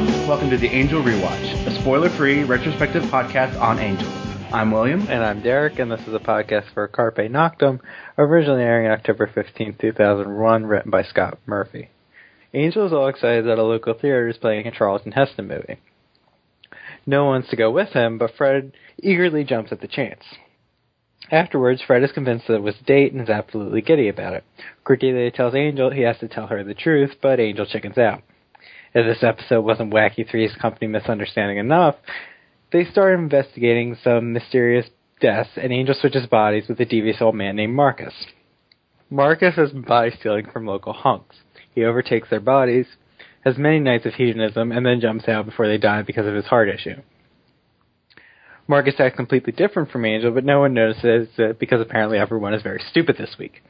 Welcome to the Angel Rewatch, a spoiler-free retrospective podcast on Angel. I'm William. And I'm Derek, and this is a podcast for Carpe Noctem, originally airing on October 15, 2001, written by Scott Murphy. Angel is all excited that a local theater is playing a Charlton Heston movie. No one wants to go with him, but Fred eagerly jumps at the chance. Afterwards, Fred is convinced that it was a date and is absolutely giddy about it. Cordelia tells Angel he has to tell her the truth, but Angel chickens out. If this episode wasn't Wacky Three's company misunderstanding enough, they start investigating some mysterious deaths, and Angel switches bodies with a devious old man named Marcus. Marcus has been body stealing from local hunks. He overtakes their bodies, has many nights of hedonism, and then jumps out before they die because of his heart issue. Marcus acts completely different from Angel, but no one notices it because apparently everyone is very stupid this week.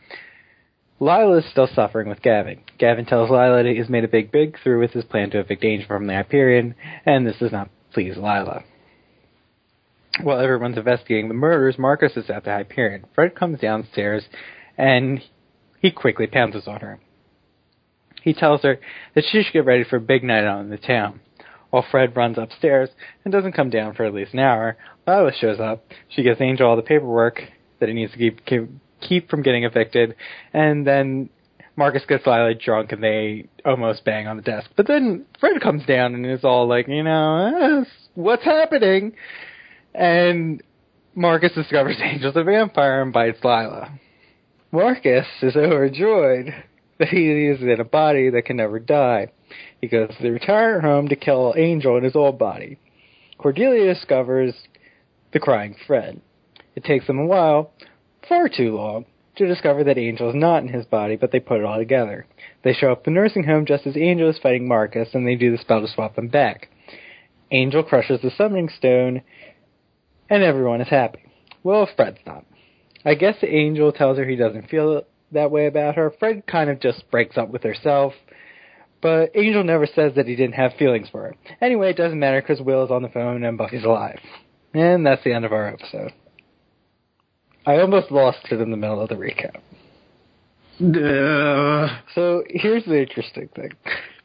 Lila is still suffering with Gavin. Gavin tells Lila that he has made a big breakthrough with his plan to evict Angel from the Hyperion, and this does not please Lila. While everyone's investigating the murders, Marcus is at the Hyperion. Fred comes downstairs, and he quickly pounces on her. He tells her that she should get ready for a big night out in the town. While Fred runs upstairs and doesn't come down for at least an hour, Lila shows up. She gives Angel all the paperwork that he needs to keep from getting evicted, and then Marcus gets Lila drunk and they almost bang on the desk. But then Fred comes down and is all like, what's happening? And Marcus discovers Angel's a vampire and bites Lila. Marcus is overjoyed that he is in a body that can never die. He goes to the retirement home to kill Angel in his old body. Cordelia discovers the crying Fred. It takes them a while, far too long, to discover that Angel is not in his body, but they put it all together. They show up at the nursing home just as Angel is fighting Marcus, and they do the spell to swap them back. Angel crushes the summoning stone, and everyone is happy. Well, Fred's not. I guess Angel tells her he doesn't feel that way about her. Fred kind of just breaks up with herself, but Angel never says that he didn't have feelings for her. Anyway, it doesn't matter because Will is on the phone and Buffy's alive. And that's the end of our episode. I almost lost it in the middle of the recap. So here's the interesting thing.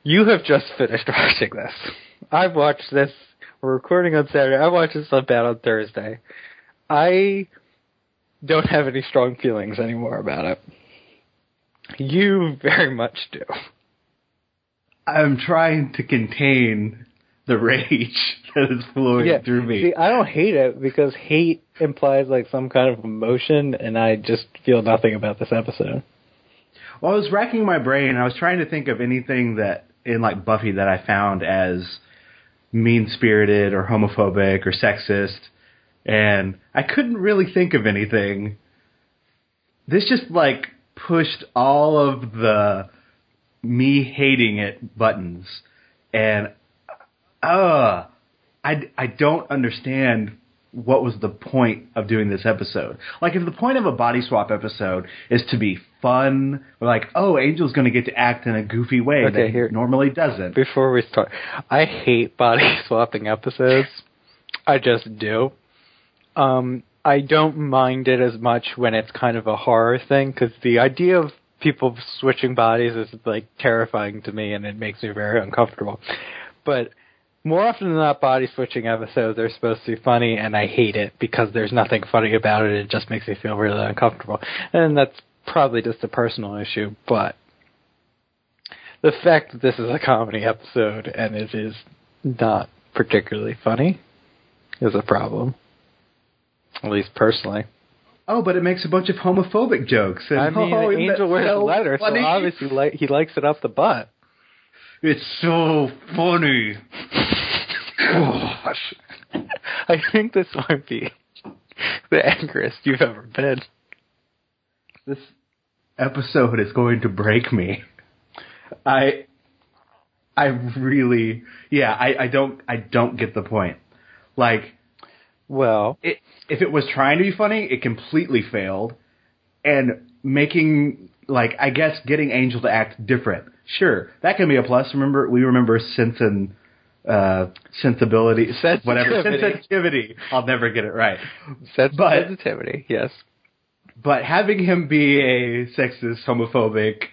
You have just finished watching this. I've watched this. We're recording on Saturday. I watched this about on Thursday. I don't have any strong feelings anymore about it. You very much do. I'm trying to contain the rage that is flowing through me. See, I don't hate it because hate implies like some kind of emotion, and I just feel nothing about this episode. Well, I was racking my brain. I was trying to think of anything that in like Buffy that I found as mean-spirited or homophobic or sexist, and I couldn't really think of anything. This just like pushed all of the me hating it buttons, and I don't understand what was the point of doing this episode. Like, if the point of a body swap episode is to be fun, like, oh, Angel's going to get to act in a goofy way that he normally doesn't. Before we start, I hate body swapping episodes. I just do. I don't mind it as much when it's kind of a horror thing, because the idea of people switching bodies is, like, terrifying to me, and it makes me very uncomfortable. But more often than not, body-switching episodes are supposed to be funny, and I hate it because there's nothing funny about it. It just makes me feel really uncomfortable. And that's probably just a personal issue, but the fact that this is a comedy episode and it is not particularly funny is a problem. At least personally. Oh, but it makes a bunch of homophobic jokes. And, I mean, Angel wears a letter, so obviously he likes it up the butt. It's so funny. Gosh. I think this might be the angriest you've ever been. This episode is going to break me. I really, I don't get the point. Like, well, if it was trying to be funny, it completely failed. And making, like, I guess getting Angel to act different. Sure, that can be a plus. We remember sensibility, sensitivity. I'll never get it right. Sensitivity, yes. But having him be a sexist, homophobic,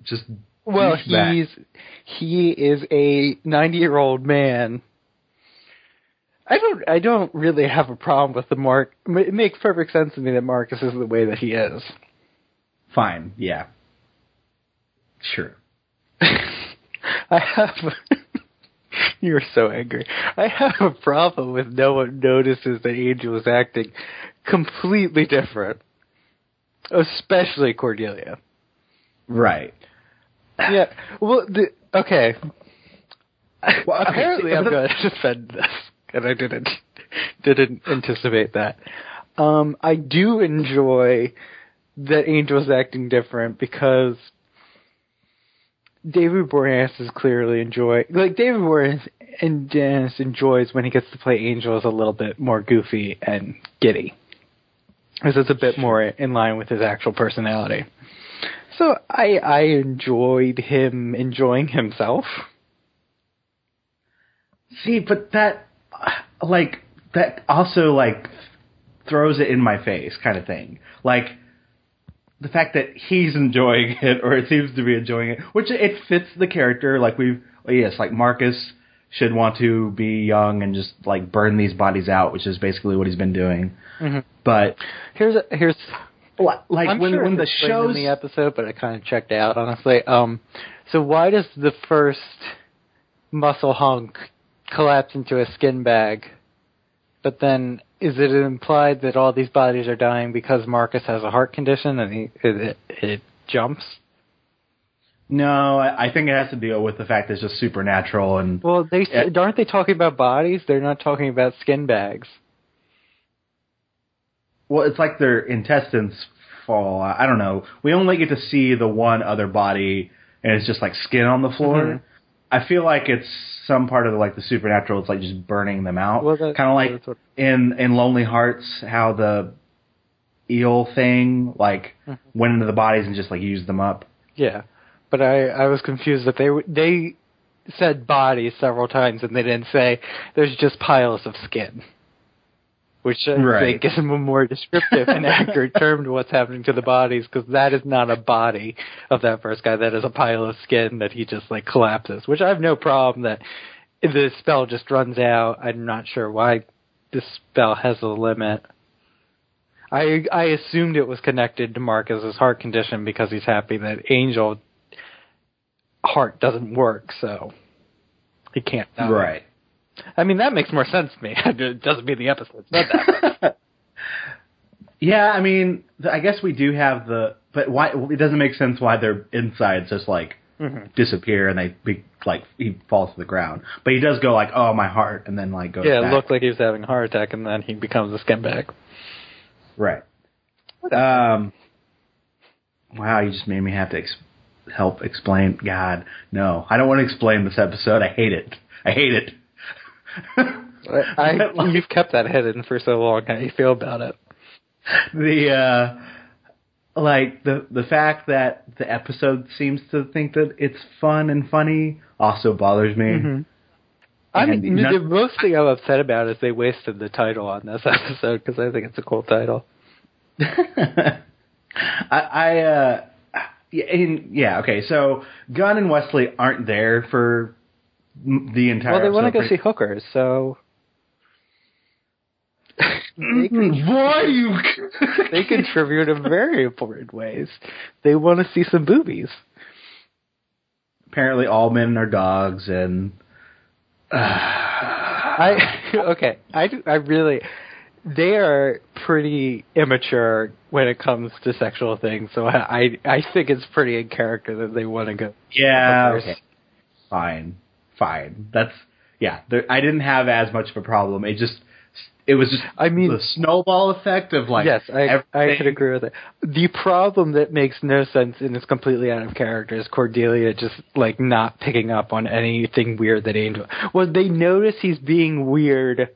just Well, he is a 90-year-old man. I don't really have a problem with the Mark. It makes perfect sense to me that Marcus is the way that he is. Fine, yeah. Sure. I have... You're so angry. I have a problem with no one notices that Angel is acting completely different. Especially Cordelia. Right. Yeah, well, okay. Well, Apparently I'm going to defend this, and I didn't anticipate that. I do enjoy that Angel's acting different because David Boreanaz is clearly David Boreanaz enjoys when he gets to play Angel as a little bit more goofy and giddy. Because it's a bit more in line with his actual personality. So I enjoyed him enjoying himself. See, but that also throws it in my face kind of thing. Like, the fact that he's enjoying it, or it seems to be enjoying it, which it fits the character. Marcus should want to be young and just burn these bodies out, which is basically what he's been doing. Mm-hmm. But here's I'm when the show's in the episode, but I kind of checked out honestly. So why does the first muscle hunk collapse into a skin bag? But then is it implied that all these bodies are dying because Marcus has a heart condition and it jumps? No, I think it has to deal with the fact that it's just supernatural. And well, aren't they talking about bodies? They're not talking about skin bags. Well, it's like their intestines fall. I don't know. We only get to see the one other body, and it's just skin on the floor. Mm-hmm. I feel like it's some part of the supernatural. It's just burning them out. Well, kind of in Lonely Hearts, how the eel thing went into the bodies and just used them up. Yeah, but I was confused that they said bodies several times and they didn't say there's just piles of skin. Which I think is a more descriptive and accurate term to what's happening to the bodies, because that is not a body of that first guy. That is a pile of skin that he just collapses. Which I have no problem that the spell just runs out. I'm not sure why this spell has a limit. I assumed it was connected to Marcus's heart condition because he's happy that Angel heart doesn't work, so he can't die. Right. I mean, that makes more sense to me. It doesn't mean the episode's not that. Yeah, I mean, I guess we do have but why it doesn't make sense why their insides just disappear and he falls to the ground. But he does go oh, my heart, and then goes back. It looked like he was having a heart attack, and then he becomes a skin bag. Right. Wow, you just made me have to help explain. God, no, I don't want to explain this episode. I hate it. You've kept that hidden for so long. How do you feel about it? The fact that the episode seems to think that it's fun and funny also bothers me. Mm-hmm. I mean, the most thing I'm upset about is they wasted the title on this episode because I think it's a cool title. Okay. So Gunn and Wesley aren't there for the entire. Well, they want to go see hookers, so. Why you? They contribute in very important ways. They want to see some boobies. Apparently, all men are dogs, and they are pretty immature when it comes to sexual things. So I think it's pretty in character that they want to go. Yeah. Okay. Fine. That's I didn't have as much of a problem. It was just the snowball effect of yes, I could agree with it. The problem that makes no sense and is completely out of character is Cordelia just not picking up on anything weird that Angel. Well, they notice he's being weird,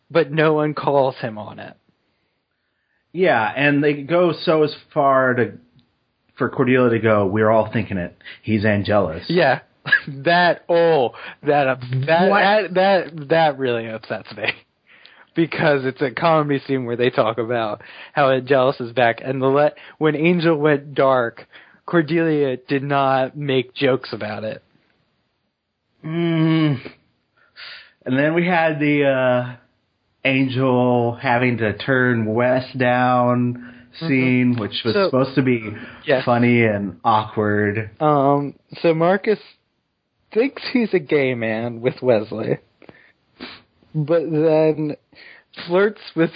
but no one calls him on it. Yeah, and they go so as far for Cordelia to go, we're all thinking it. He's Angelus. Yeah. That really upsets me. Because it's a comedy scene where they talk about how Angelus is back, and when Angel went dark, Cordelia did not make jokes about it. And then we had the Angel having to turn west down scene, which was supposed to be funny and awkward. So Marcus thinks he's a gay man with Wesley, but then flirts with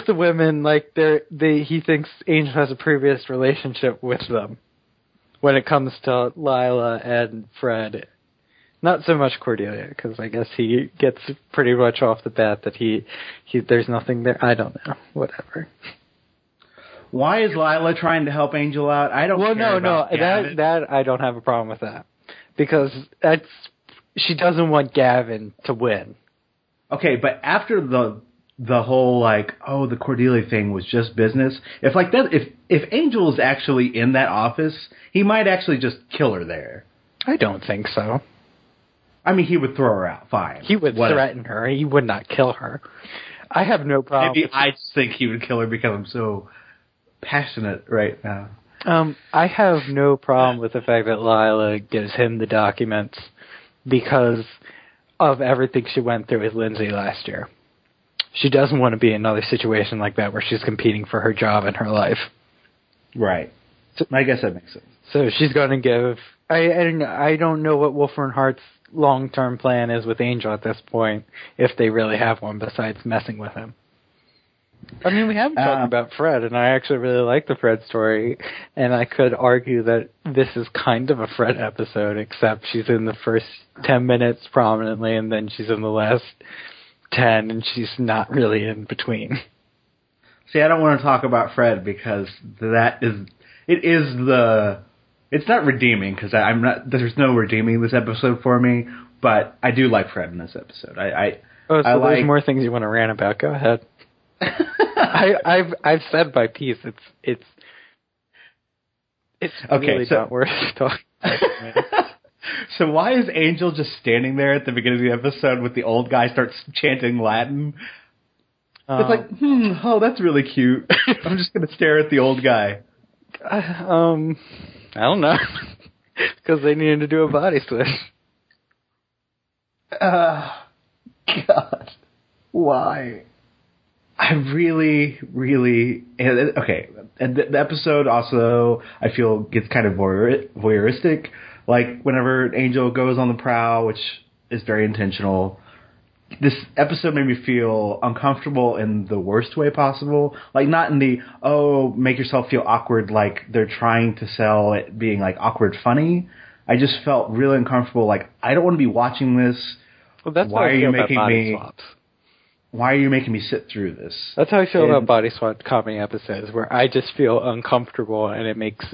the women like he thinks Angel has a previous relationship with them when it comes to Lila and Fred. Not so much Cordelia, because I guess he gets pretty much off the bat that there's nothing there. I don't know. Whatever. Why is Lila trying to help Angel out? I don't care about Gavin. That I don't have a problem with that. Because she doesn't want Gavin to win. Okay, but after the whole the Cordelia thing was just business. If Angel is actually in that office, he might actually just kill her there. I don't think so. I mean, he would throw her out. Fine. He would threaten her. He would not kill her. I have no problem. Maybe I just think he would kill her because I'm so passionate right now. I have no problem with the fact that Lila gives him the documents because of everything she went through with Lindsay last year. She doesn't want to be in another situation like that where she's competing for her job and her life. Right. So, I guess that makes sense. So she's going to give... I don't know what Wolfram Hart's long-term plan is with Angel at this point, if they really have one besides messing with him. I mean, we haven't talked about Fred, and I actually really like the Fred story, and I could argue that this is kind of a Fred episode, except she's in the first 10 minutes prominently, and then she's in the last 10, and she's not really in between. See, I don't want to talk about Fred because it's not redeeming because there's no redeeming this episode for me, but I do like Fred in this episode. There's more things you want to rant about. Go ahead. I've said my piece. It's okay, really not worth talking about. So why is Angel just standing there at the beginning of the episode with the old guy starts chanting Latin? It's like, oh, that's really cute. I'm just going to stare at the old guy. I don't know. Because they needed to do a body switch. God. Why? I really, really... Okay, and the episode also, I feel, gets kind of voyeuristic. Like, whenever Angel goes on the prowl, which is very intentional, this episode made me feel uncomfortable in the worst way possible. Like, not in the, make yourself feel awkward, like they're trying to sell it being, like, awkward funny. I just felt really uncomfortable. Like, I don't want to be watching this. Well, that's why I feel about body swaps. Why are you making me sit through this? That's how I feel about body swap comedy episodes, where I just feel uncomfortable and it makes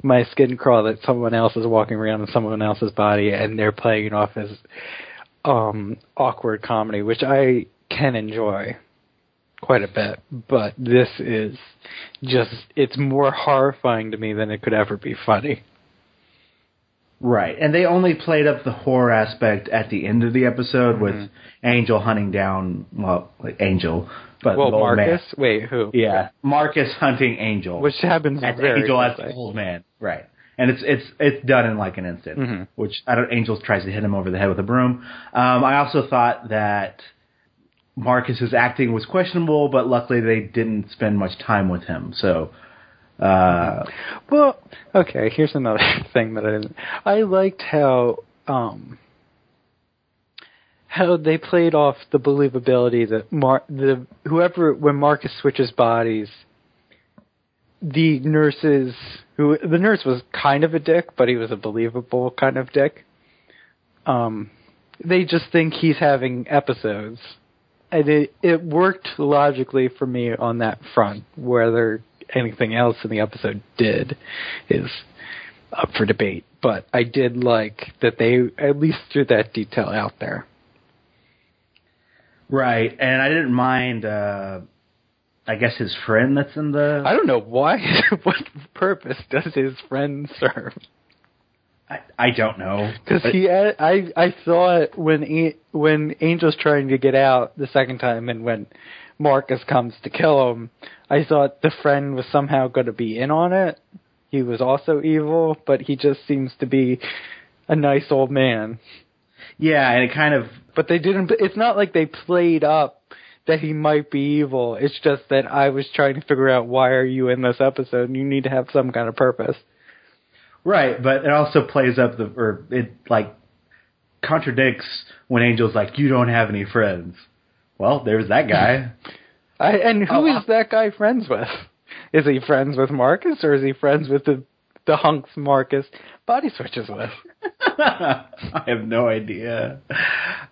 my skin crawl that someone else is walking around in someone else's body and they're playing it off as awkward comedy, which I can enjoy quite a bit. But this is just, it's more horrifying to me than it could ever be funny. Right, and they only played up the horror aspect at the end of the episode with Angel hunting down, Angel, but the old Marcus? Man. Wait, who? Yeah, Marcus hunting Angel. Which happens very Angel as the old man, right. And it's done in like an instant, which Angel tries to hit him over the head with a broom. I also thought that Marcus's acting was questionable, but luckily they didn't spend much time with him, so... well, okay, here's another thing that I liked how they played off the believability that when Marcus switches bodies, the nurse was kind of a dick, but he was a believable kind of dick. They just think he's having episodes. And it worked logically for me on that front, whether anything else in the episode did is up for debate. But I did like that they at least threw that detail out there. Right, and I didn't mind, I guess, his friend that's in the... I don't know why. What purpose does his friend serve? I don't know. Because I thought when Angel's trying to get out the second time and when Marcus comes to kill him, I thought the friend was somehow going to be in on it. He was also evil, but he just seems to be a nice old man. Yeah, and it kind of... But they didn't... It's not like they played up that he might be evil. It's just that I was trying to figure out, why are you in this episode? And you need to have some kind of purpose. Right, but it also plays up it contradicts when Angel's like, you don't have any friends. Well, there's that guy. And who is that guy friends with? Is he friends with Marcus, or is he friends with the hunks Marcus body switches with? I have no idea.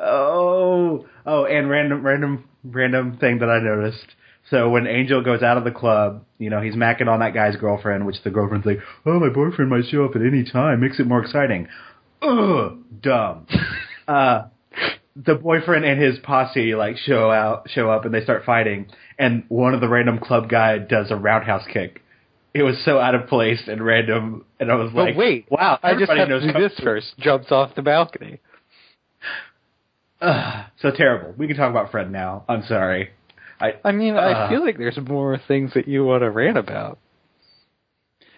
Oh, and random thing that I noticed. So when Angel goes out of the club, he's macking on that guy's girlfriend, which the girlfriend's like, oh, my boyfriend might show up at any time, makes it more exciting. Ugh, dumb. The boyfriend and his posse show up and they start fighting, and one of the random club guy does a roundhouse kick. It was so out of place and random, and I was like, wait, wow, I just have to do this first. Jumps off the balcony. So terrible. We can talk about Fred now. I'm sorry. I feel like there's more things that you want to rant about.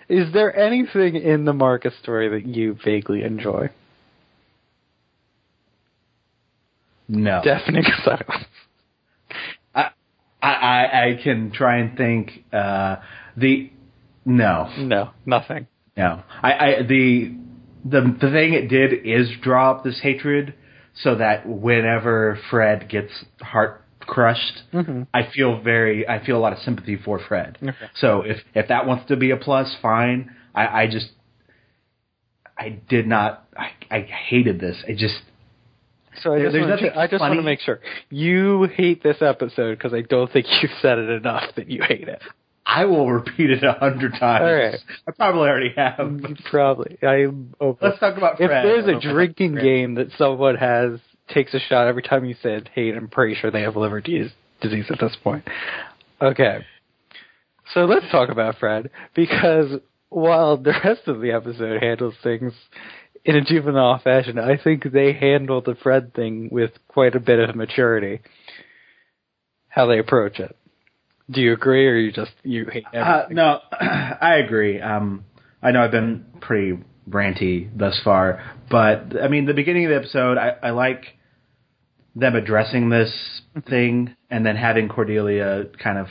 Is there anything in the Marcus story that you vaguely enjoy? No. Definite silence. I can try and think. No, nothing. No. The thing it did is draw up this hatred, so that whenever Fred gets heart crushed, I feel a lot of sympathy for Fred. Okay. So if that wants to be a plus, fine. I hated this. So I just want to make sure. You hate this episode because I don't think you've said it enough that you hate it. I will repeat it 100 times. All right. I probably already have. Probably. Let's talk about Fred. If there's a drinking game that someone takes a shot every time you said hate, I'm pretty sure they have liver disease at this point. Okay. So let's talk about Fred, because while the rest of the episode handles things in a juvenile fashion, I think they handle the Fred thing with quite a bit of maturity, how they approach it. Do you agree, or you hate everything? No, I agree. I know I've been pretty ranty thus far, but the beginning of the episode, I like them addressing this thing and then having Cordelia kind of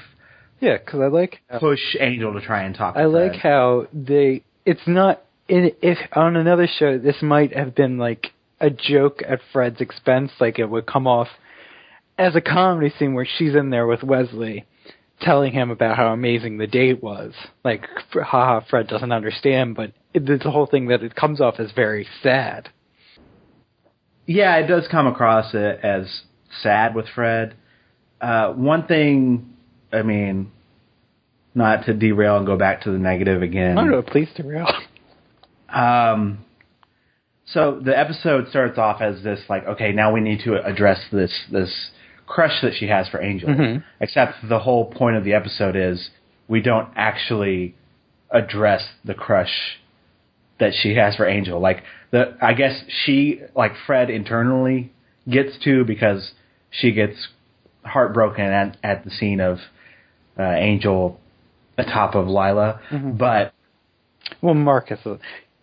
because I like push Angel to try and talk to I Fred. like how it's not, if on another show, this might have been like a joke at Fred's expense, like it would come off as a comedy scene where she's in there with Wesley telling him about how amazing the date was. Like, haha, Fred doesn't understand, but it's the whole thing that it comes off as very sad. Yeah, it does come across as sad with Fred. One thing, not to derail and go back to the negative again. No, please derail. So the episode starts off as this, okay, now we need to address this crush that she has for Angel. Mm-hmm. Except the whole point of the episode is we don't actually address the crush that she has for Angel. I guess she, Fred internally gets to, because she gets heartbroken at the scene of Angel atop of Lila. Mm-hmm. But Marcus.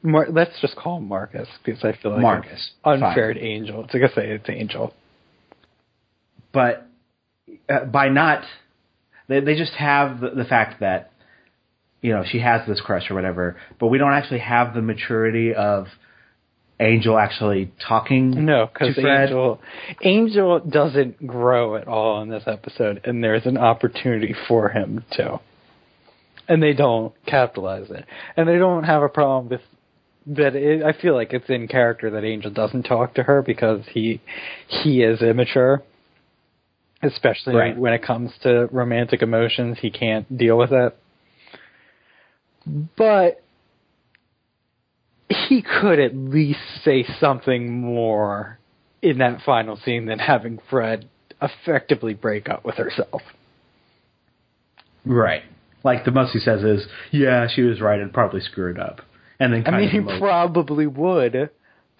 Let's just call him Marcus, because I feel like Marcus, it's unfair to Angel. It's like I say, it's Angel. But by not, they just have the fact that, she has this crush or whatever, but we don't actually have the maturity of Angel actually talking to Fred. Angel doesn't grow at all in this episode, and there's an opportunity for him to. And they don't capitalize it. And they don't have a problem with that. I feel like it's in character that Angel doesn't talk to her because he is immature. Especially when it comes to romantic emotions, he can't deal with it. But he could at least say something more in that final scene than having Fred effectively break up with herself. Right. The most he says is, yeah, she was right and probably screwed up. And then he probably would,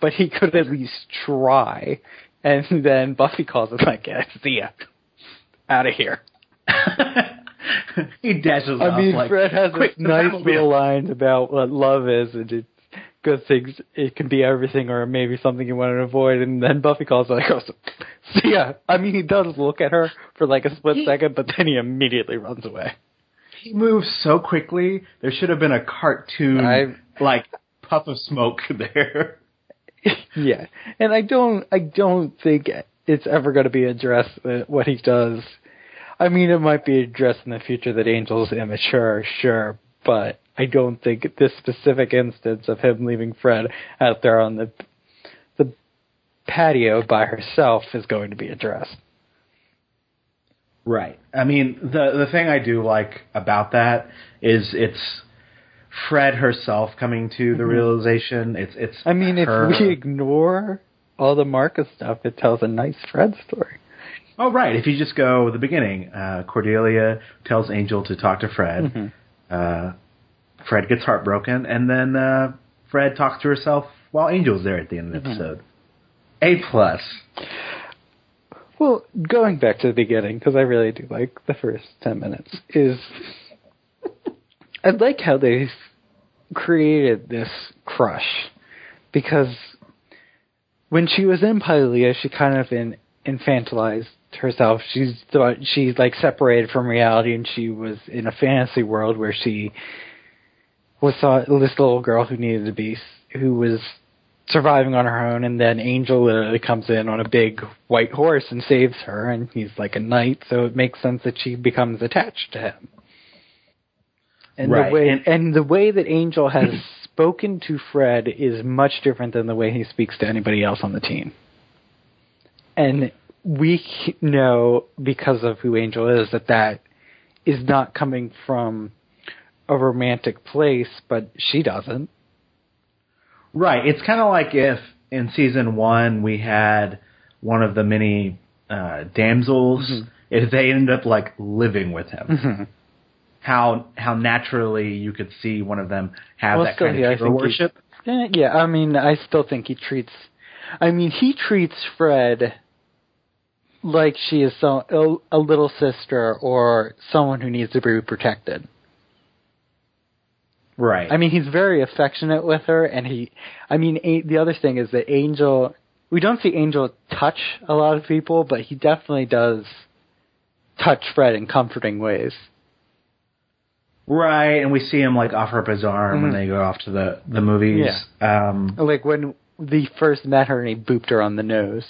but he could at least try. And then Buffy calls it yeah, see ya. Out of here. He dashes off. I mean, like, Fred has quick, this nice little line about what love is, and it's good things. It can be everything, or maybe something you want to avoid. And then Buffy calls and goes, "See ya." I mean, he does look at her for like a split second, but then he immediately runs away. He moves so quickly. There should have been a cartoon like puff of smoke there. Yeah, and I don't think it's ever going to be addressed what he does. I mean, it might be addressed in the future that Angel's immature, sure, but I don't think this specific instance of him leaving Fred out there on the patio by herself is going to be addressed. Right. I mean, the thing I do like about that is it's Fred herself coming to the realization. It's. I mean, her. If we ignore all the Marcus stuff, it tells a nice Fred story. Oh, right. If you just go the beginning, Cordelia tells Angel to talk to Fred. Fred gets heartbroken, and then Fred talks to herself while Angel's there at the end of the episode. A+. Well, going back to the beginning, because I really do like the first 10 minutes, is I like how they created this crush, because when she was in Pylea, she kind of infantilized herself. She thought she's like separated from reality, and she was in a fantasy world where she was this little girl who was surviving on her own, and then Angel literally comes in on a big white horse and saves her, and he's like a knight, so it makes sense that she becomes attached to him. And the way that Angel has spoken to Fred is much different than the way he speaks to anybody else on the team. And we know, because of who Angel is, that is not coming from a romantic place, but she doesn't. Right. It's kind of like if in season 1 we had one of the many damsels, if they ended up like living with him. How naturally you could see one of them have that kind of hero worship. Yeah, I mean, I still think he treats Fred like she is a little sister or someone who needs to be protected. Right. I mean, he's very affectionate with her, and the other thing is that Angel, we don't see Angel touch a lot of people, but he definitely does touch Fred in comforting ways. Right, and we see him like offer up his arm when they go off to the movies. Yeah. Like when they first met her and he booped her on the nose.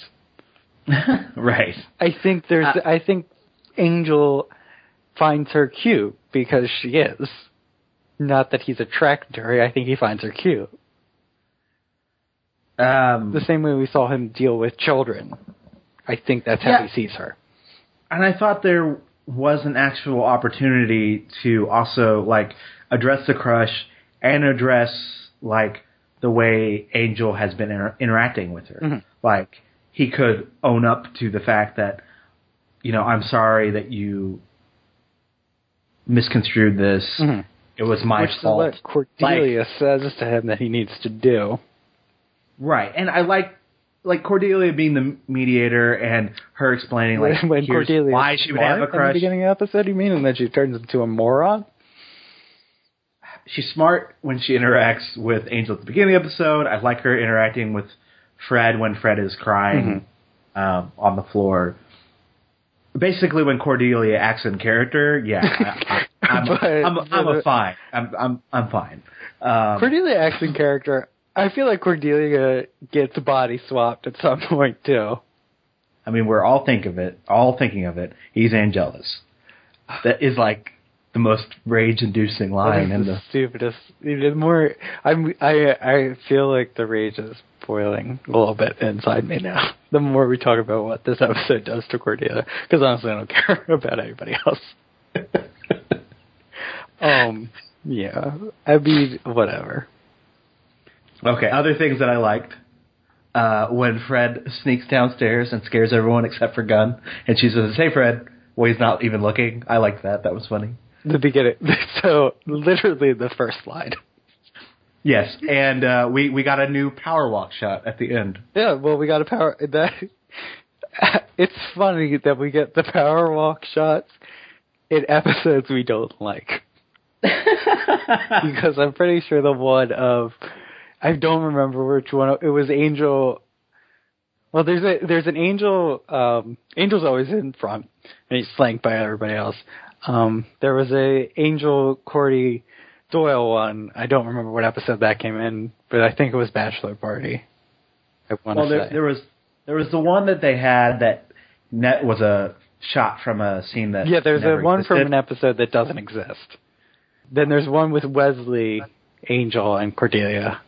Right. I think Angel finds her cute because she is. Not that he's attracted to her. I think he finds her cute. The same way we saw him deal with children. I think that's how he sees her. And I thought there was an actual opportunity to also like address the crush and address like the way Angel has been interacting with her. Like he could own up to the fact that, I'm sorry that you misconstrued this. It was my fault. Which is what Cordelia says to him that he needs to do. Right, and I like Cordelia being the mediator and her explaining when Cordelia why she would have a crush. In the beginning of the episode, you mean, and then she turns into a moron? She's smart when she interacts with Angel at the beginning of the episode. I like her interacting with Fred when Fred is crying on the floor. Basically, when Cordelia acts in character, I'm fine. I'm fine. Cordelia acts in character. I feel like Cordelia gets body swapped at some point too. I mean, we're all thinking of it. He's Angelus. That is like the most rage-inducing line in the stupidest. More, I feel like the rage is boiling a little bit inside me now. The more we talk about what this episode does to Cordelia, because honestly, I don't care about anybody else. Yeah, I mean, whatever. Okay, other things that I liked. When Fred sneaks downstairs and scares everyone except for Gunn, and she says, "Hey, Fred." Well, he's not even looking. I liked that. That was funny. The beginning. So, literally the first slide. Yes, and we got a new power walk shot at the end. Yeah, well, we got a power... It's funny that we get the power walk shots in episodes we don't like. Because I'm pretty sure the one of, I don't remember which one, it was Angel. Well, there's an Angel, Angel's always in front, and he's flanked by everybody else. There was a Angel Cordy Doyle one. I don't remember what episode that came in, but I think it was Bachelor Party. There was the one that they had that was a shot from a scene that there's never a one existed. from an episode that doesn't exist. Then there's one with Wesley, Angel, and Cordelia.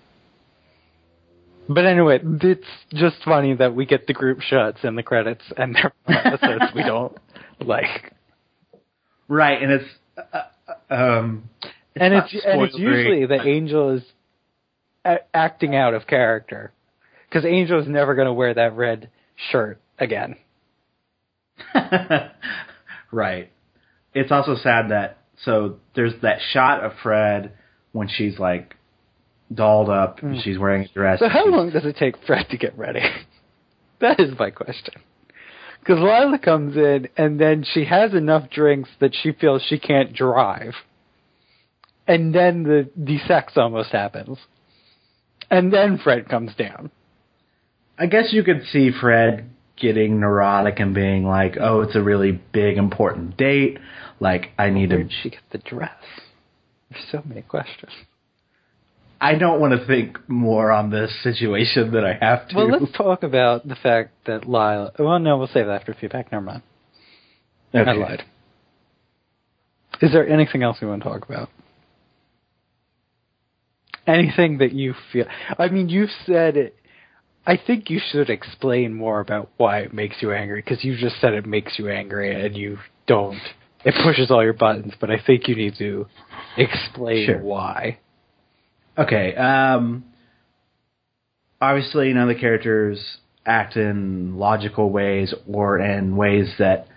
But anyway, it's just funny that we get the group shots and the credits, and there are episodes we don't like. Right, and it's usually that Angel is acting out of character, because Angel is never going to wear that red shirt again. Right. It's also sad that there's that shot of Fred when she's like dolled up, and she's wearing a dress. So how long does it take Fred to get ready? That is my question. Because Lila comes in, and then she has enough drinks that she feels she can't drive. And then the sex almost happens. And then Fred comes down. I guess you could see Fred getting neurotic and being like, oh, it's a really big, important date. Like, I need to... Where did she get the dress? There's so many questions. I don't want to think more on this situation than I have to. Well, let's talk about the fact that Lila... Well, no, we'll save that after feedback. Never mind. Okay. I lied. Is there anything else we want to talk about? Anything that you feel... I mean, you've said it... I think you should explain more about why it makes you angry, because you just said it makes you angry, and you don't. It pushes all your buttons, but I think you need to explain why. Okay, obviously none of the characters act in logical ways or in ways that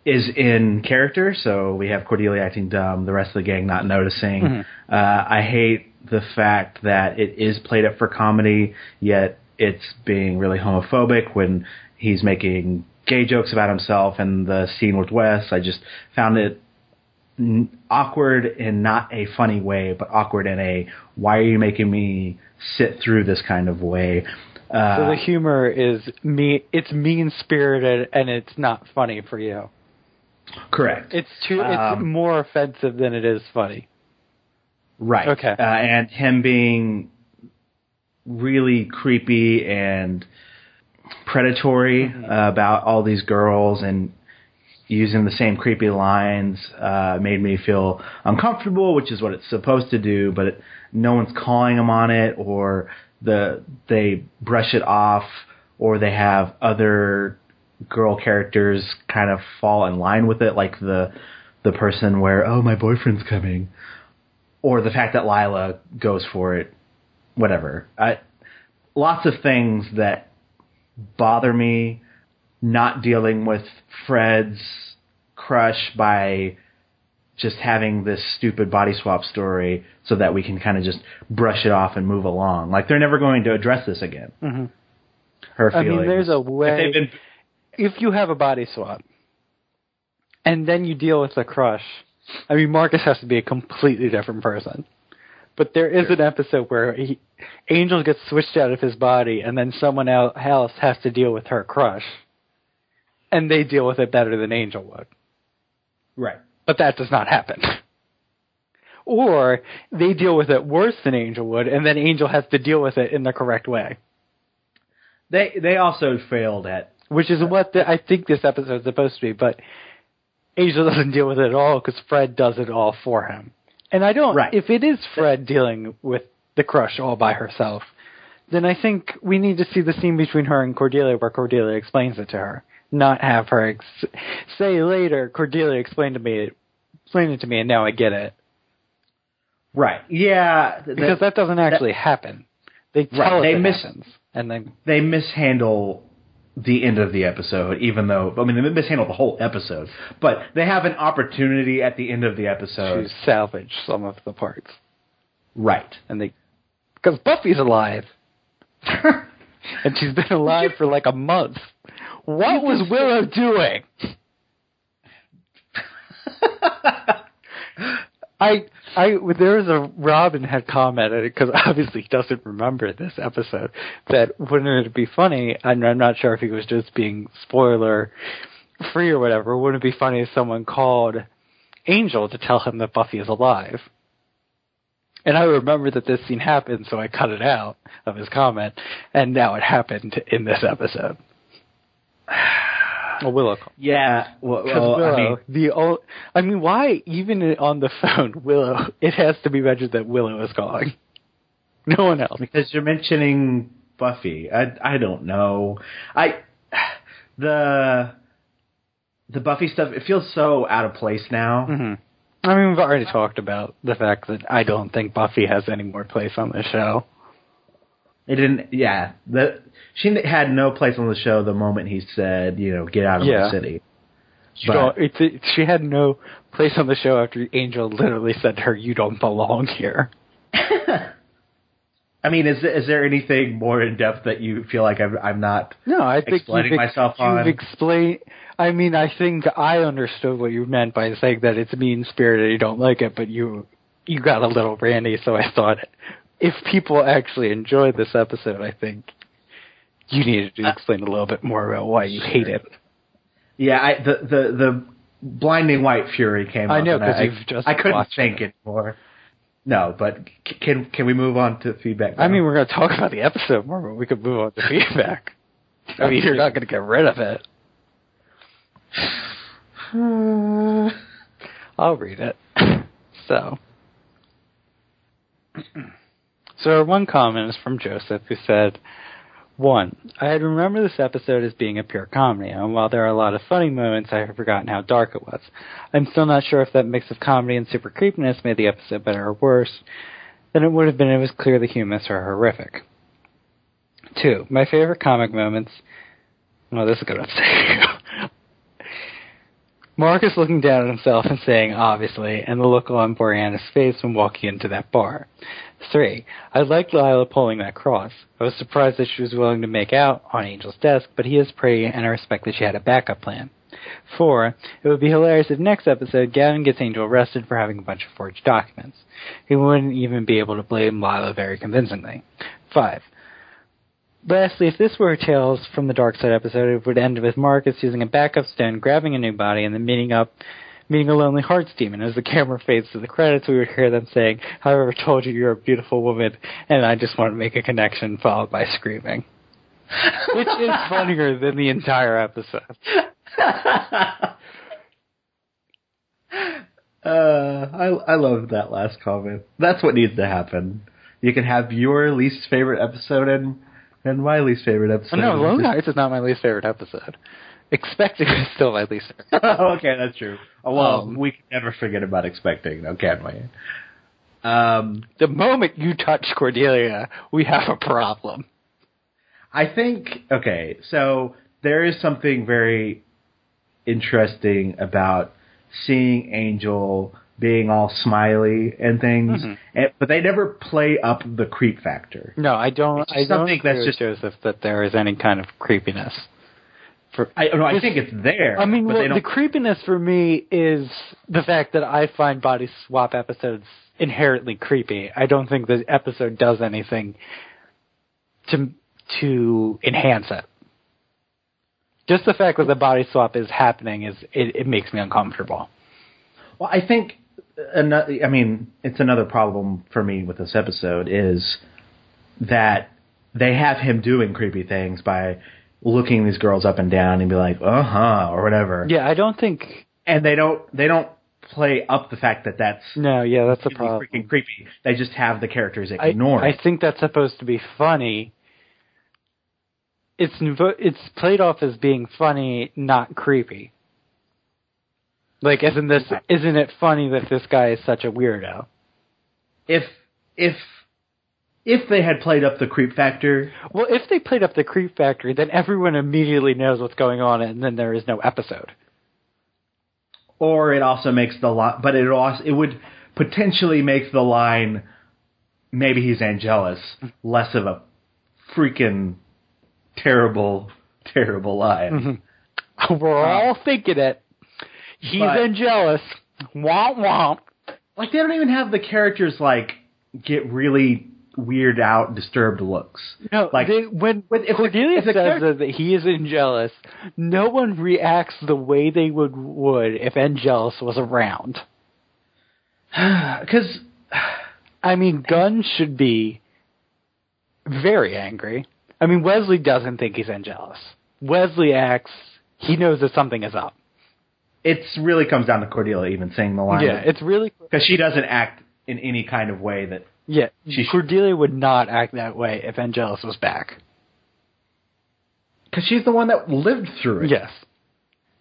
is in character, so we have Cordelia acting dumb, the rest of the gang not noticing. Mm-hmm. I hate the fact that it is played up for comedy, yet it's being really homophobic when he's making gay jokes about himself, and the scene with Wes, I just found it awkward in not a funny way, but awkward in a, why are you making me sit through this kind of way? So the humor is it's mean-spirited, and it's not funny for you. Correct. It's more offensive than it is funny. Right. Okay. And him being really creepy and predatory about all these girls and using the same creepy lines made me feel uncomfortable, which is what it's supposed to do, but no one's calling him on it, or they brush it off, or they have other girl characters kind of fall in line with it, like the person where, oh, my boyfriend's coming, or the fact that Lila goes for it, whatever. Lots of things that bother me, not dealing with Fred's crush by just having this stupid body swap story so that we can kind of just brush it off and move along. Like, they're never going to address this again. Mm-hmm. Her feelings. I mean, there's a way... If you have a body swap, and then you deal with the crush, I mean, Marcus has to be a completely different person. But there is an episode where Angel gets switched out of his body, and then someone else has to deal with her crush. And they deal with it better than Angel would. Right. But that does not happen. Or they deal with it worse than Angel would, and then Angel has to deal with it in the correct way. They also failed at... Which is what I think this episode is supposed to be, but Angel doesn't deal with it at all because Fred does it all for him. And I don't... Right. If it is Fred dealing with the crush all by herself, then I think we need to see the scene between her and Cordelia where Cordelia explains it to her. Not have her say later, Cordelia explained it to me, and now I get it. Right. Yeah. Because that doesn't actually happen. They tell us it happens. And then they mishandle the end of the episode, even though, I mean, they mishandle the whole episode, but they have an opportunity at the end of the episode to salvage some of the parts. Right. And because Buffy's alive. And she's been alive for like a month. What was Willow doing? There was a Robin had commented, because obviously he doesn't remember this episode, that wouldn't it be funny, and I'm not sure if he was just being spoiler free or whatever, wouldn't it be funny if someone called Angel to tell him that Buffy is alive? And I remember that this scene happened, so I cut it out of his comment, and now it happened in this episode. Well, Willow. Yeah, Willow, I mean, why even on the phone, Willow? It has to be mentioned that Willow is calling. No one else. Because you're mentioning Buffy. I don't know. The Buffy stuff, it feels so out of place now. Mm-hmm. I mean, we've already talked about the fact that I don't think Buffy has any more place on the show. It didn't, yeah. She had no place on the show the moment he said, get out of my city. She had no place on the show after Angel literally said to her, "You don't belong here." I mean, is there anything more in depth that you feel like I'm not explaining myself on? You've explained. I mean, I think I understood what you meant by saying that it's mean-spirited, you don't like it, but you got a little randy, so I thought if people actually enjoy this episode, I think you needed to explain a little bit more about why you hate it. Yeah, the blinding white fury came up. I know, because you've just I couldn't think anymore. No, but can we move on to feedback now? I mean, we're going to talk about the episode more, but we could move on to feedback. I mean, you're not going to get rid of it. I'll read it. So our one comment is from Joseph, who said, 1. I had remembered this episode as being a pure comedy, and while there are a lot of funny moments, I have forgotten how dark it was. I'm still not sure if that mix of comedy and super creepiness made the episode better or worse than it would have been if it was clearly humorous or horrific. 2. My favorite comic moments... Well, this is going to upset you. Marcus looking down at himself and saying, obviously, and the look on Boreanaz's face when walking into that bar. 3. I liked Lila pulling that cross. I was surprised that she was willing to make out on Angel's desk, but he is pretty, and I respect that she had a backup plan. 4. It would be hilarious if next episode Gavin gets Angel arrested for having a bunch of forged documents. He wouldn't even be able to blame Lila very convincingly. 5. Lastly, if this were a Tales from the Dark Side episode, it would end with Marcus using a backup stone, grabbing a new body, and then meeting a lonely hearts demon. As the camera fades to the credits, we would hear them saying, "I've ever told you you're a beautiful woman, and I just want to make a connection," followed by screaming. Which is funnier than the entire episode. I love that last comment. That's what needs to happen. You can have your least favorite episode and my least favorite episode. No, Lonely Hearts is not my least favorite episode. Expecting is still my least favorite. Okay, that's true. Well, we can never forget about Expecting, though, can we? The moment you touch Cordelia, we have a problem. I think, okay, so there is something very interesting about seeing Angel being all smiley and things, but they never play up the creep factor. No, I don't. I don't think that's just Joseph that there is any kind of creepiness. I think it's there. I mean, the creepiness for me is the fact that I find body swap episodes inherently creepy. I don't think the episode does anything to enhance it. Just the fact that the body swap is happening it makes me uncomfortable. Well, I think it's another problem for me with this episode is that they have him doing creepy things by looking these girls up and down and be like, or whatever. Yeah, I don't think... And they don't play up the fact that that's... No, yeah, that's a really problem. Freaking creepy. They just have the characters ignore I think that's supposed to be funny. It's played off as being funny, not creepy. Like, isn't it funny that this guy is such a weirdo? If they had played up the creep factor... Well, if they played up the creep factor, then everyone immediately knows what's going on, and then there is no episode. Or it also makes the line... But it would potentially make the line, maybe he's Angelus, less of a freaking terrible, terrible line. We're all thinking it. He's Angelus. Womp womp. Like, they don't even have the characters, like, get really weird out, disturbed looks. No, like, when Cordelia says that he isn't jealous, no one reacts the way they would if Angelus was around. Because, I mean, Gunn should be very angry. I mean, Wesley doesn't think he's Angelus. Wesley acts, he knows that something is up. It really comes down to Cordelia even saying the line. Yeah, it's really... Because she doesn't act in any kind of way that... Yeah, Cordelia would not act that way if Angelus was back. Because she's the one that lived through it. Yes.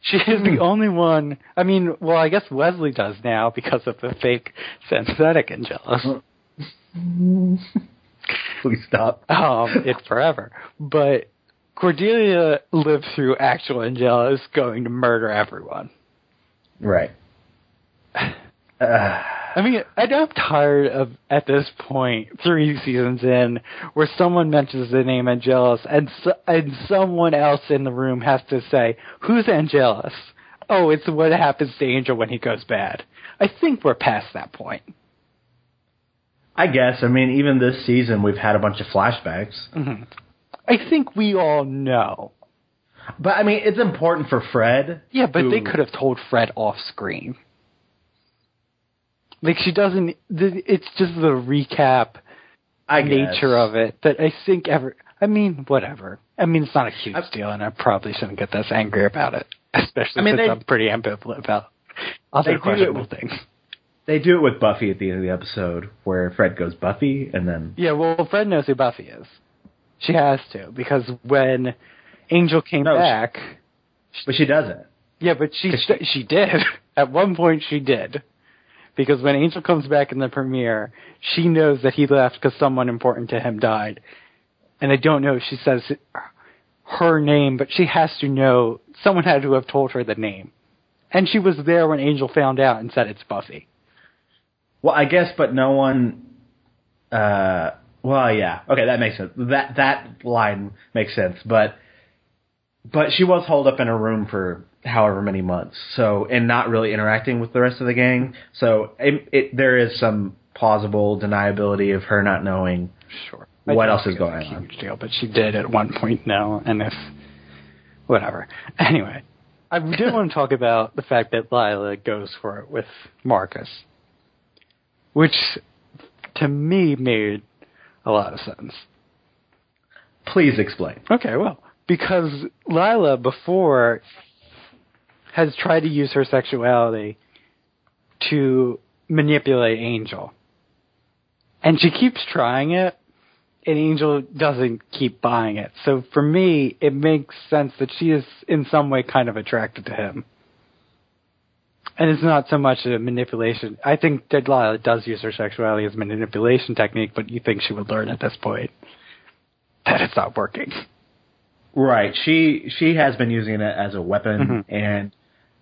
She is the only one... I mean, well, I guess Wesley does now because of the fake synthetic Angelus. Please stop. It's forever. But Cordelia lived through actual Angelus going to murder everyone. Right. I mean, I'm tired of, at this point, 3 seasons in, where someone mentions the name Angelus, and someone else in the room has to say, who's Angelus? Oh, it's what happens to Angel when he goes bad. I think we're past that point. I guess. I mean, even this season, we've had a bunch of flashbacks. Mm-hmm. I think we all know. But, I mean, it's important for Fred. Yeah, but they could have told Fred off screen. Like, she doesn't... It's just the recap nature of it that I think I mean, whatever. I mean, it's not a huge deal, and I probably shouldn't get this angry about it. Especially since I'm pretty ambivalent about other questionable things. They do it with Buffy at the end of the episode, where Fred goes, Buffy, and then... Yeah, well, Fred knows who Buffy is. She has to, because when Angel came back... But she doesn't. Yeah, but she did. At one point, she did. Because when Angel comes back in the premiere, she knows that he left because someone important to him died. And I don't know if she says her name, but she has to know. Someone had to have told her the name. And she was there when Angel found out and said it's Buffy. Well, I guess, but no one... well, yeah. Okay, that makes sense. That line makes sense. But she was holed up in a room for however many months, and not really interacting with the rest of the gang. So there is some plausible deniability of her not knowing what else is going on. Huge deal, but she did at one point know, and whatever. Anyway, I did want to talk about the fact that Lila goes for it with Marcus, which to me made a lot of sense. Please explain. Okay, well, because Lila before has tried to use her sexuality to manipulate Angel. And she keeps trying it, and Angel doesn't keep buying it. So for me, it makes sense that she is in some way kind of attracted to him. And it's not so much a manipulation. I think that Lila does use her sexuality as a manipulation technique, but you think she would learn at this point that it's not working. Right. She has been using it as a weapon, and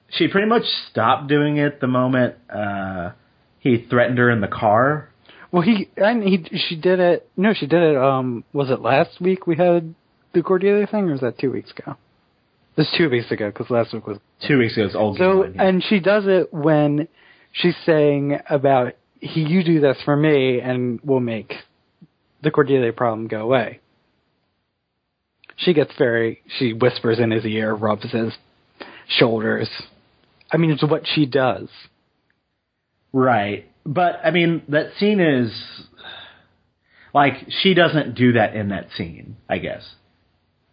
she pretty much stopped doing it the moment he threatened her in the car. Well, she did it. No, she did it. Was it last week we had the Cordelia thing, or was that 2 weeks ago? It was 2 weeks ago, because last week was 2 weeks ago. It's old. So, and she does it when she's saying about you do this for me, and we'll make the Cordelia problem go away. She whispers in his ear, rubs his shoulders. I mean, it's what she does. Right. But, I mean, that scene is... Like, she doesn't do that in that scene, I guess.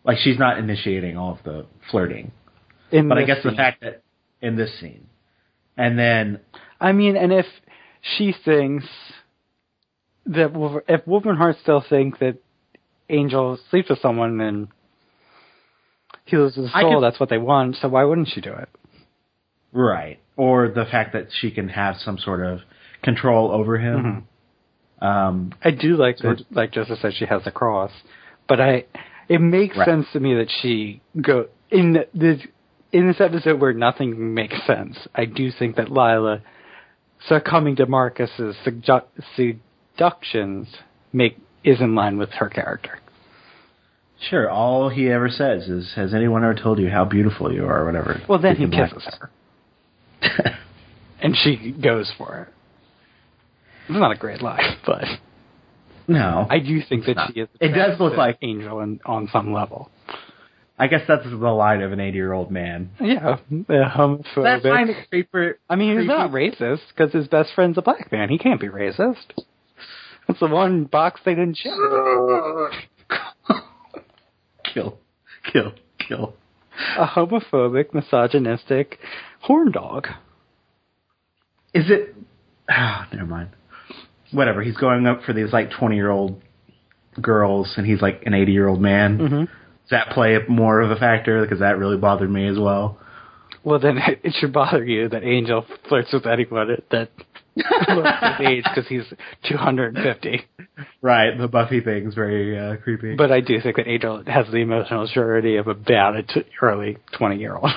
Like, she's not initiating all of the flirting. But I guess the fact that... In this scene. And then... I mean, and if she thinks... that if Wolf and Hart still think that Angel sleeps with someone and he loses his soul, that's what they want, so why wouldn't she do it? Right. Or the fact that she can have some sort of control over him. I do like that, like Joseph said, she has the cross. But it makes sense to me that she in this episode where nothing makes sense, I do think that Lila succumbing to Marcus's seductions is in line with her character. Sure, all he ever says is, has anyone ever told you how beautiful you are, or whatever? Well, then he kisses her. And she goes for it. It's not a great line, but no, I do think that she is. It does look like Angel on some level. I guess that's the line of an 80-year-old man. Yeah, homophobic. That line is creepy. I mean, he's not racist because his best friend's a black man. He can't be racist. That's the one box they didn't check. Kill. A homophobic, misogynistic horn dog. Is it? Oh, never mind. Whatever. He's going up for these like 20-year-old girls, and he's like an 80-year-old man. Mm-hmm. Does that play more of a factor? Because that really bothered me as well. Well, then it should bother you that Angel flirts with anyone that looks his age because he's 250. Right. The Buffy thing's very creepy. But I do think that Angel has the emotional surety of about an early 20-year-old.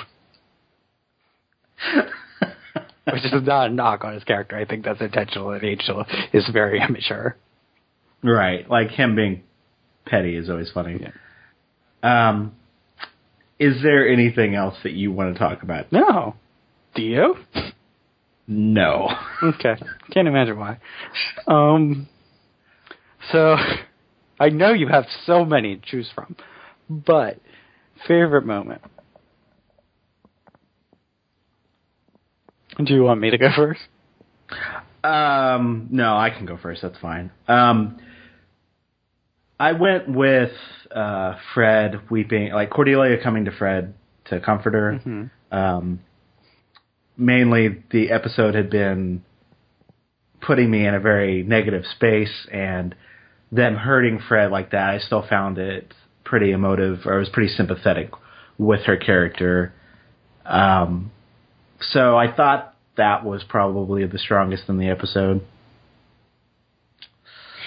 Which is not a knock on his character. I think that's intentional, and Angel is very immature. Right. Like, him being petty is always funny. Yeah. Is there anything else that you want to talk about? No. Do you? No. Okay. Can't imagine why. So, I know you have so many to choose from, but favorite moment. Do you want me to go first? No, I can go first. That's fine. I went with Fred weeping, like Cordelia coming to Fred to comfort her. Mm-hmm. Mainly, the episode had been putting me in a very negative space, and them hurting Fred like that, I still found it pretty emotive, or I was pretty sympathetic with her character. So I thought that was probably the strongest in the episode.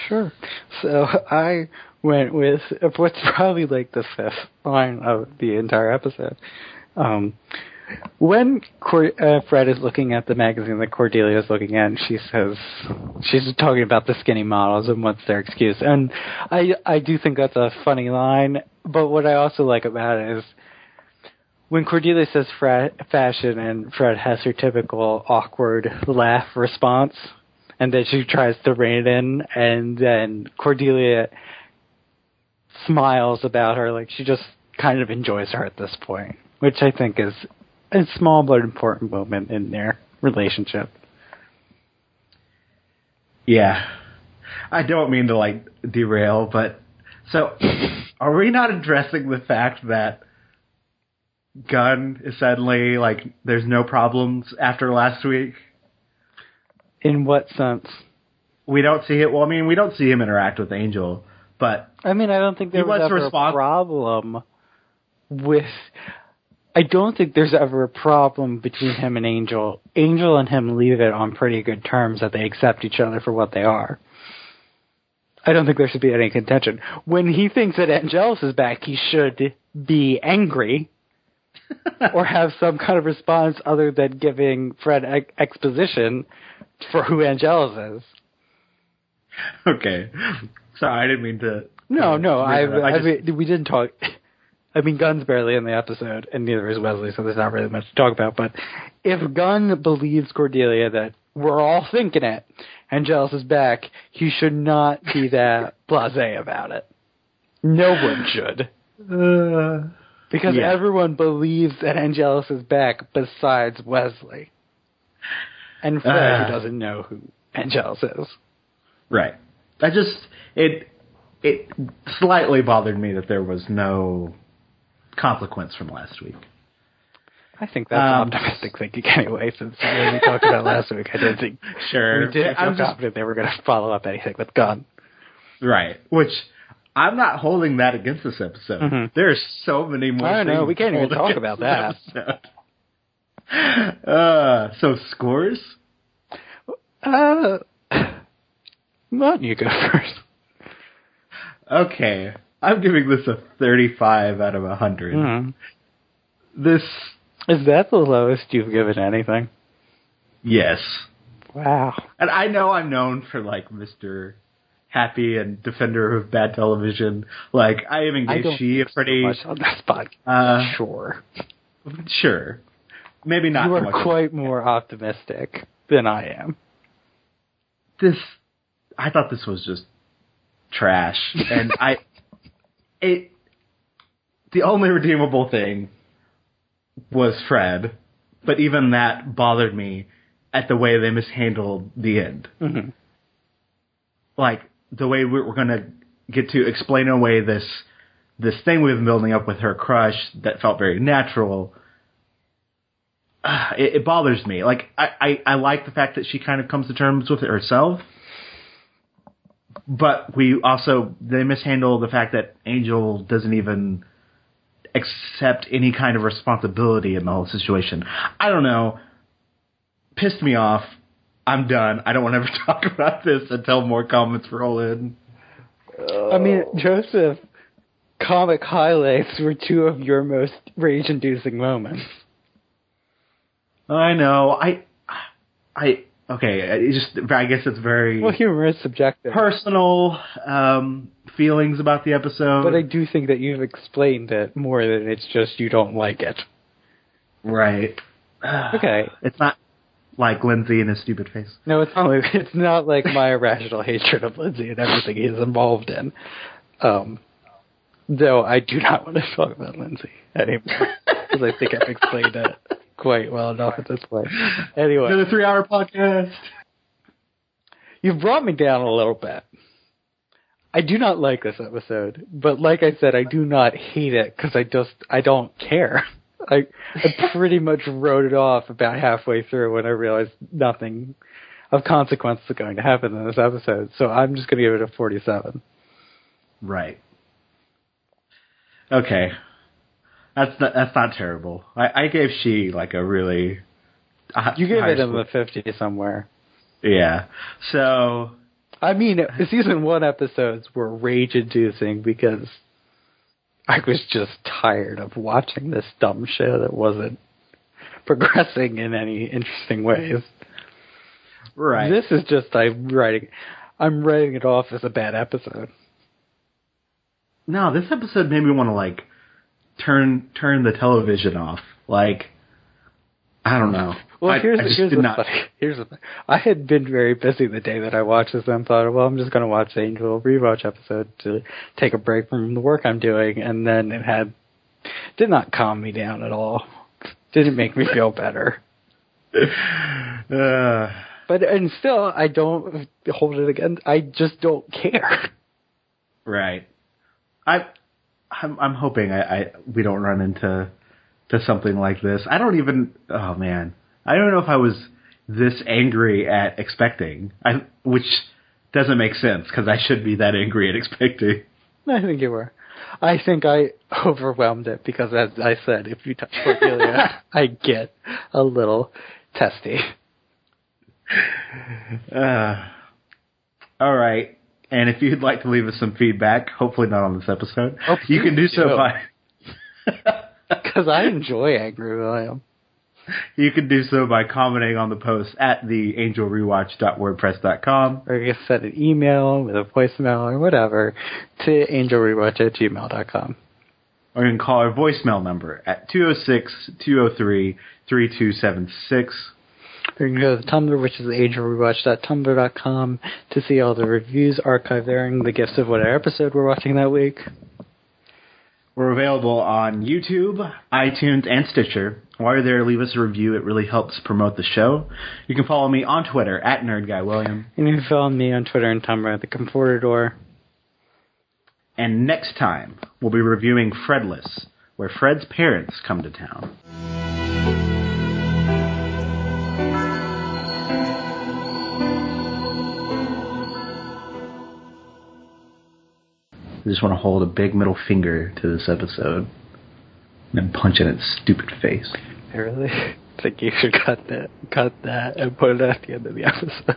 Sure. So I went with what's probably like the fifth line of the entire episode. When Fred is looking at the magazine that Cordelia is looking at, and she says, she's talking about the skinny models and what's their excuse. And I do think that's a funny line, but what I also like about it is when Cordelia says fashion and Fred has her typical awkward laugh response, and then she tries to rein it in, and then Cordelia smiles about her like she just kind of enjoys her at this point, which I think is a small but important moment in their relationship. Yeah. I don't mean to, like, derail, but so are we not addressing the fact that Gunn is suddenly, like, there's no problems after last week? In what sense? We don't see it. Well, I mean, we don't see him interact with Angel, but I mean, I don't think there was ever a problem with. I don't think there's ever a problem between him and Angel. Angel and him leave it on pretty good terms that they accept each other for what they are. I don't think there should be any contention. When he thinks that Angelus is back, he should be angry or have some kind of response other than giving Fred exposition for who Angelus is. Okay. Sorry, I didn't mean to... No, we didn't talk... I mean, Gunn's barely in the episode, and neither is Wesley, so there's not really much to talk about. But if Gunn believes Cordelia that we're all thinking it, Angelus is back, he should not be that blasé about it. No one should. Because everyone believes that Angelus is back besides Wesley. And Fred, who doesn't know who Angelus is. Right. It slightly bothered me that there was no consequence from last week. I think that's optimistic thinking anyway, since when we talked about last week, I didn't think we didn't feel confident they were going to follow up anything with Gunn. Right. Which, I'm not holding that against this episode. Mm-hmm. There's so many more things. I don't know, we can't even talk about that. So, scores? Why don't you go first? Okay. I'm giving this a 35 out of 100. Mm-hmm. Is that the lowest you've given anything? Yes. Wow. And I know I'm known for, like, Mr. Happy and defender of bad television. Like, I even gave She a pretty... So much on this podcast. Sure. Sure. maybe not. You so are much quite more optimistic than I am. I thought this was just trash, and the only redeemable thing was Fred, but even that bothered me at the way they mishandled the end. Mm-hmm. Like, the way we're going to get to explain away this thing we've been building up with her crush that felt very natural. It bothers me. Like, I like the fact that she kind of comes to terms with it herself, but they mishandle the fact that Angel doesn't even accept any kind of responsibility in the whole situation. I don't know. Pissed me off. I'm done. I don't want to ever talk about this until more comments roll in. I mean, Joseph, comic highlights were two of your most rage-inducing moments. I know. Okay. I guess it's very humor is subjective. Personal feelings about the episode. But I do think that you've explained it more than it's just you don't like it. Right. Okay. It's not like Lindsay and his stupid face. No, it's not like my irrational hatred of Lindsay and everything he's involved in. Though I do not want to talk about Lindsay anymore, because I think I've explained it quite well enough at this point. Anyway. Another 3-hour podcast. You've brought me down a little bit. I do not like this episode, but like I said, I do not hate it because I don't care. I pretty much wrote it off about halfway through when I realized nothing of consequence is going to happen in this episode. So I'm just going to give it a 47. Right. Okay. That's not terrible. I gave She like a really... You gave it in the 50 somewhere. Yeah. So... I mean, season 1 episodes were rage-inducing because I was just tired of watching this dumb show that wasn't progressing in any interesting ways. Right. This is just I'm writing it off as a bad episode. No, this episode made me want to like turn the television off. Like, I don't know. Well, here's the thing. I had been very busy the day that I watched this and thought, well, I'm just going to watch the Angel Rewatch episode to take a break from the work I'm doing, and then it did not calm me down at all. Didn't make me feel better. And still, I don't hold it against. I just don't care. Right. I'm hoping we don't run into something like this. I don't even. Oh man, I don't know if I was this angry at expecting, which doesn't make sense because I should be that angry at expecting. I think you were. I think I overwhelmed it because, as I said, if you touch Cordelia, I get a little testy. All right. And if you'd like to leave us some feedback, hopefully not on this episode, you can do so by... Because I enjoy Angry William. You can do so by commenting on the post at theangelrewatch.wordpress.com. Or you can send an email with a voicemail or whatever to angelrewatch@gmail.com. Or you can call our voicemail number at 206-203-3276. Or you can go to the Tumblr, which is angelrewatch.tumblr.com, to see all the reviews archived there and the gifts of whatever episode we're watching that week. We're available on YouTube, iTunes, and Stitcher. While you're there, leave us a review. It really helps promote the show. You can follow me on Twitter at NerdGuyWilliam. And you can follow me on Twitter and Tumblr at The Comfortador. And next time, we'll be reviewing Fredless, where Fred's parents come to town. I just want to hold a big middle finger to this episode and then punch it in its stupid face. I really think you should cut that and put it at the end of the episode.